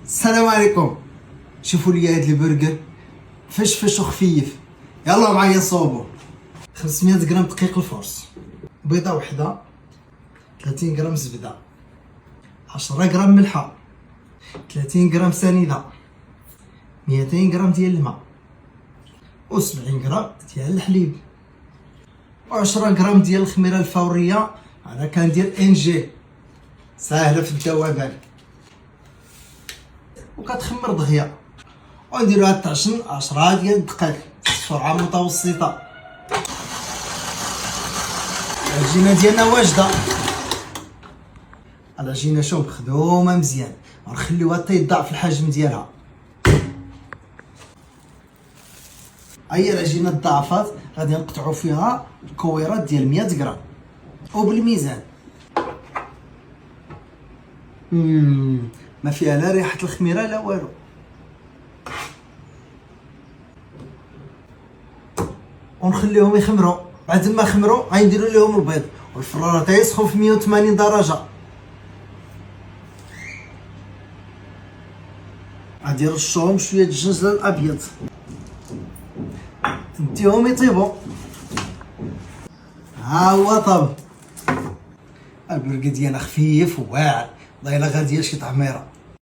السلام عليكم. شوفوا لي هاد البرجر فش وخفيف. يلا معايا صوبو. 500 غرام دقيق الفرص، بيضه وحده، 30 غرام زبده، 10 غرام ملحه، 30 غرام سنيده، 200 غرام ديال الماء، و70 غرام ديال الحليب، و10 غرام ديال الخميره الفوريه. انا كندير NG ساهله في الذوبان، وكتخمر دغيا. ونديروها تعشن 10 ديال الدقائق، سرعه متوسطه. العجينه ديالنا واجده. العجينه شوف مخدومه مزيان، غنخليوها حتى يضاعف الحجم ديالها. هي العجينه ضاعفات، غادي نقطعوا فيها الكويرات ديال 100 غرام وبالميزان. ما فيها لا ريحه الخميره لا والو. ونخليهم يخمروا. بعد ما خمروا غنديروا لهم البيض، والفران تيسخن في 180 درجه. غادي نرشوهم شويه الجنجل الابيض، نديهم يطيبوا. ها هو طاب. البرقه ديالنا خفيف وواعر، والله الا غاديه شي طعميره.